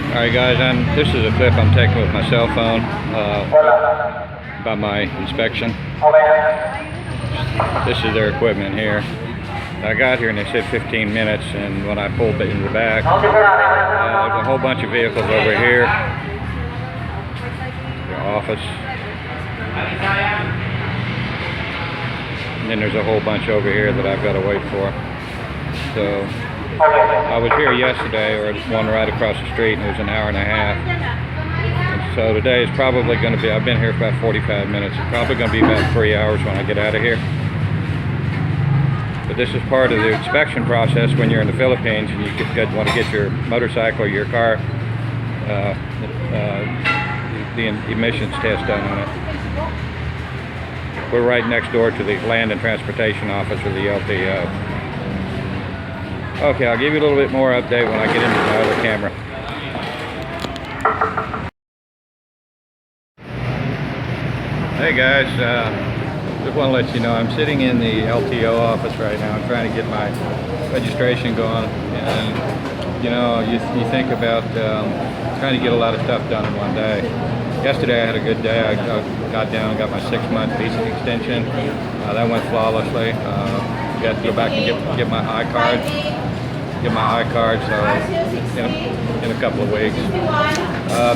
Alright guys, this is a clip I'm taking with my cell phone about my inspection. This is their equipment here. I got here and they said 15 minutes, and when I pulled it in the back, there's a whole bunch of vehicles over here. The office. And then there's a whole bunch over here that I've got to wait for. So I was here yesterday, or one right across the street, and it was an hour and a half. And so today is probably going to be, I've been here for about 45 minutes. It's probably going to be about 3 hours when I get out of here. But this is part of the inspection process when you're in the Philippines and you want to get your motorcycle or your car, the emissions test done on it. We're right next door to the Land and Transportation Office, or the LTO. Okay, I'll give you a little bit more update when I get into my other camera. Hey guys, just want to let you know I'm sitting in the LTO office right now. I'm trying to get my registration going, and you know, you think about trying to get a lot of stuff done in one day. Yesterday I had a good day. I got down and got my 6-month visa extension. That went flawlessly. Got to go back and get my iCard. So in a couple of weeks.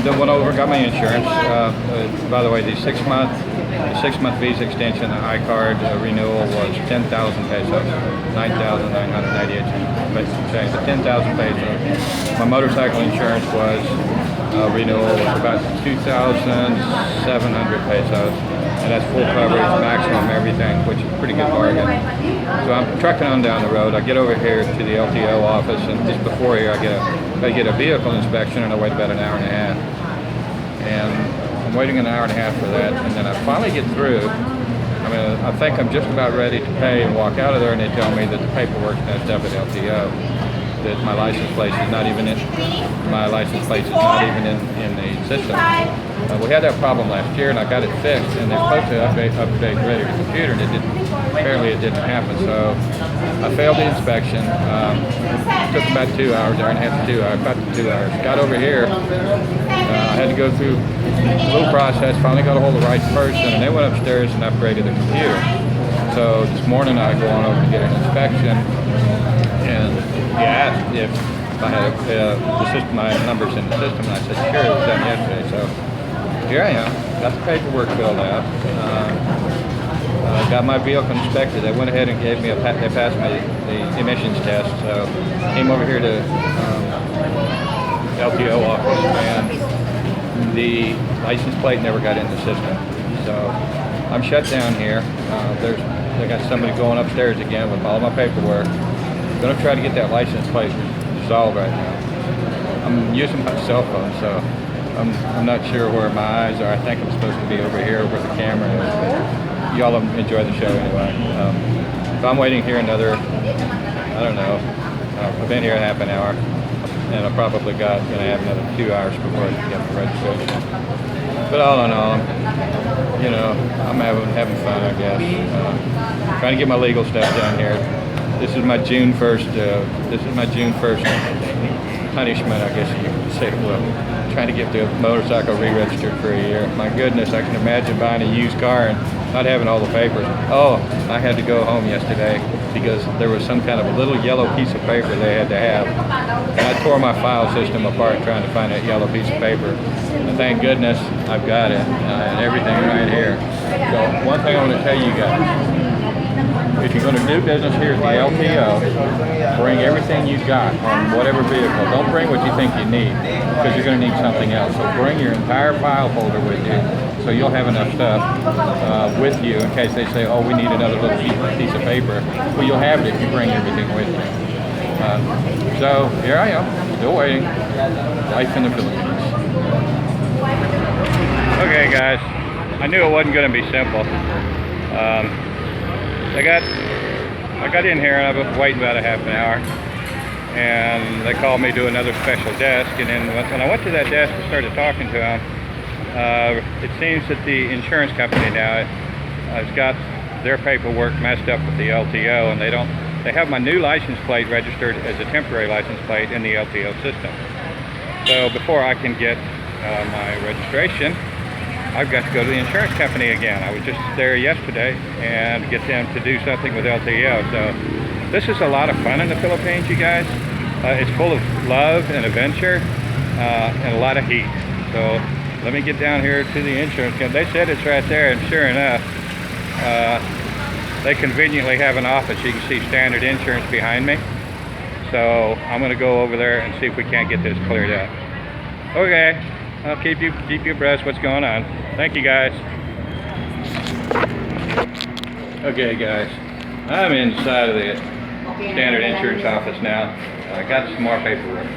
Then went over, got my insurance. By the way, the 6-month visa extension, the iCard renewal was 10,000 pesos, 9,998 change, but 10,000 pesos. My motorcycle insurance was renewal was about 2,700 pesos, and that's full coverage, maximum everything, which is a pretty good bargain. So I'm trucking on down the road. I get over here to the LTO office, and just before here I get a vehicle inspection, and I wait about an hour and a half. And I'm waiting an hour and a half for that, and then I finally get through. I think I'm just about ready to pay and walk out of there, and they tell me that the paperwork's messed up at LTO. That my license plate is not even in the system. We had that problem last year, and I got it fixed, and they're supposed to update the computer, and apparently it didn't happen. So I failed the inspection. It took about 2 hours, hour and a half to 2 hours, about 2 hours. Got over here. I had to go through a little process. Finally got a hold of the right person, and they went upstairs and upgraded the computer. So this morning I go on over to get an inspection, and he asked if I had my numbers in the system, and I said sure, it was done yesterday. So here I am, got the paperwork filled out, got my vehicle inspected. They went ahead and gave me they passed me the emissions test. So came over here to LTO office, and the license plate never got in the system. So I'm shut down here. They got somebody going upstairs again with all my paperwork. I'm going to try to get that license plate resolved right now. I'm using my cell phone, so I'm not sure where my eyes are. I think I'm supposed to be over here where the camera is, but y'all enjoy the show anyway. So I'm waiting here another, I don't know, I've been here half an hour, and I probably going to have another 2 hours before I get the registration. But all in all, I'm having fun, I guess. Trying to get my legal stuff done here. This is my June 1st. This is my June 1st punishment, I guess you could say. Well, trying to get the motorcycle re-registered for a year. My goodness, I can imagine buying a used car and not having all the papers. Oh, I had to go home yesterday because there was some kind of a little yellow piece of paper they had to have. And I tore my file system apart trying to find that yellow piece of paper. And thank goodness I've got it, and everything right here. So one thing I want to tell you guys, if you're going to do business here at the LTO, bring everything you've got on whatever vehicle. Don't bring what you think you need, because you're going to need something else. So bring your entire file folder with you, so you'll have enough stuff with you in case they say, oh, we need another little piece of paper. Well, you'll have it if you bring everything with you. So here I am, still waiting. Life in the Philippines. Okay, guys, I knew it wasn't going to be simple. I got in here and I was waiting about a half an hour, and they called me to another special desk, and then when I went to that desk and started talking to them, it seems that the insurance company now has got their paperwork messed up with the LTO, and they have my new license plate registered as a temporary license plate in the LTO system. So before I can get my registration, I've got to go to the insurance company again. I was just there yesterday and get them to do something with LTO. So this is a lot of fun in the Philippines, you guys. It's full of love and adventure and a lot of heat. So let me get down here to the insurance company. They said it's right there, and sure enough, they conveniently have an office. You can see Standard Insurance behind me. So I'm going to go over there and see if we can't get this cleared up. Okay, I'll keep you abreast what's going on. Thank you, guys. Okay, guys, I'm inside of the Standard Insurance office now. I got some more paperwork.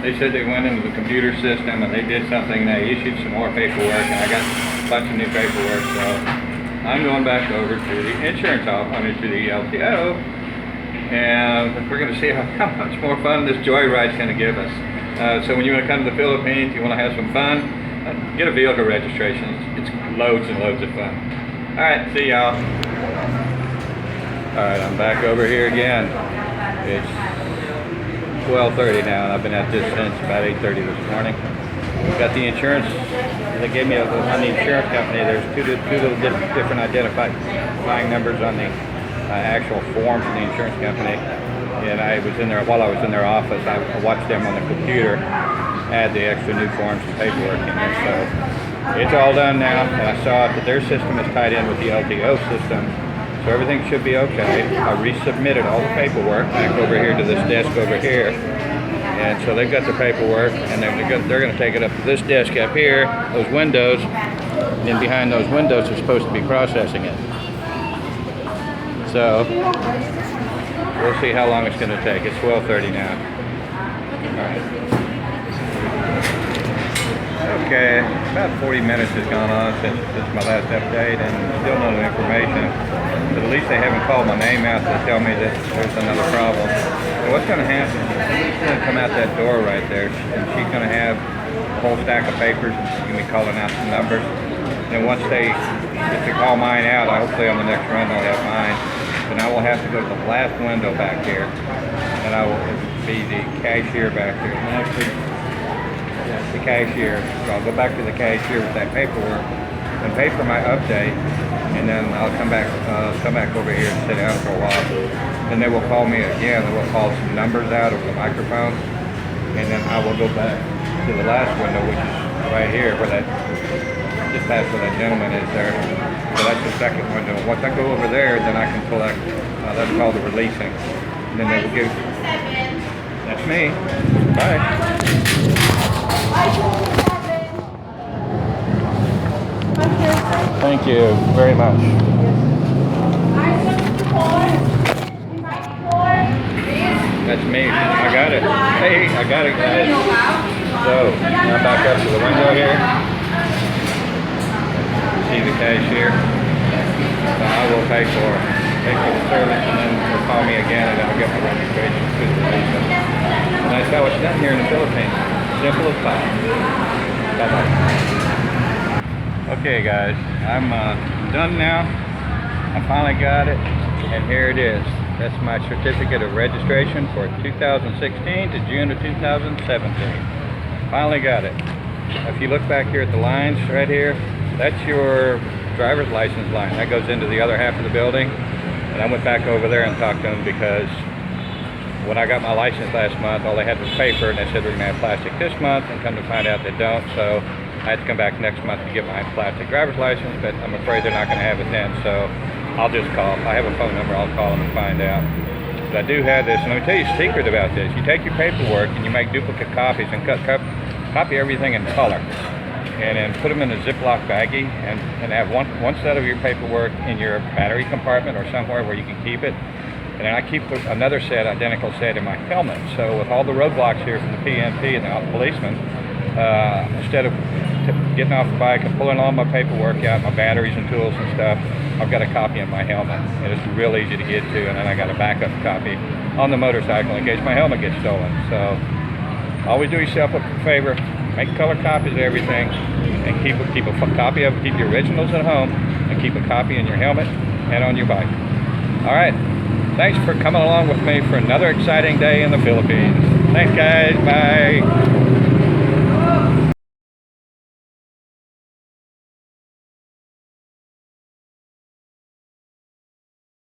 They said they went into the computer system and they did something. They issued some more paperwork, and I got a bunch of new paperwork. So I'm going back over to the insurance office, to the LTO, and we're going to see how much more fun this joyride's going to give us. So when you want to come to the Philippines, you want to have some fun, get a vehicle registration. It's loads and loads of fun. All right, see y'all. All right, I'm back over here again. It's 12:30 now, and I've been at this since about 8:30 this morning. Got the insurance. They gave me on the insurance company. There's two little different identifying numbers on the actual form from the insurance company. And I was in there, while I was in their office, I watched them on the computer add the extra new forms and paperwork in there. So it's all done now, and I saw that their system is tied in with the LTO system. So everything should be okay. I resubmitted all the paperwork back over here to this desk over here. And so they've got the paperwork, and they're going to take it up to this desk up here, those windows, and behind those windows they're supposed to be processing it. So we'll see how long it's going to take. It's 12:30 now. All right. Okay, about 40 minutes has gone on since my last update, and still no information. But at least they haven't called my name out to tell me that there's another problem. So what's going to happen? She's going to come out that door right there, and she's going to have a whole stack of papers, and she's going to be calling out some numbers. And once they get to call mine out, hopefully on the next run they'll have mine. Then I will have to go to the last window back here, and I will be the cashier back there. Actually, the cashier. So I'll go back to the cashier with that paperwork and pay for my update, and then I'll come back over here and sit down for a while. Then they will call me again. They will call some numbers out over the microphone, and then I will go back to the last window, which is right here, where that just past where that gentleman is there. So that's the second window. Once I go over there, then I can pull that. That's called the releasing. And then they will give. That's me. Bye. Thank you very much. That's me. I got it. Hey, I got it, guys. So, now back up to the window here. See the cashier. So I will pay for the service, and then they'll call me again, and then I'll get my registration to the release. And that's how it's done here in the Philippines. Simple as pie. Bye-bye. Okay guys, I'm done now. I finally got it, and here it is. That's my certificate of registration for 2016 to June of 2017. Finally got it. If you look back here at the lines right here, that's your driver's license line. That goes into the other half of the building. And I went back over there and talked to them because when I got my license last month, all they had was paper, and they said we're going to have plastic this month, and come to find out they don't. So I had to come back next month to get my plastic driver's license, but I'm afraid they're not going to have it then. So I'll just call. I have a phone number. I'll call them and find out. But I do have this, and let me tell you a secret about this. You take your paperwork and you make duplicate copies and copy everything in color, and then put them in a Ziploc baggie, and have one set of your paperwork in your battery compartment or somewhere where you can keep it. And then I keep another set, identical set, in my helmet. So with all the roadblocks here from the PNP and the policemen, instead of getting off the bike and pulling all my paperwork out, my batteries and tools and stuff, I've got a copy in my helmet, and it's real easy to get to. And then I got a backup copy on the motorcycle in case my helmet gets stolen. So always do yourself a favor, make color copies of everything, and keep a copy of it. Keep your originals at home, and keep a copy in your helmet and on your bike. All right, thanks for coming along with me for another exciting day in the Philippines. Thanks guys, bye.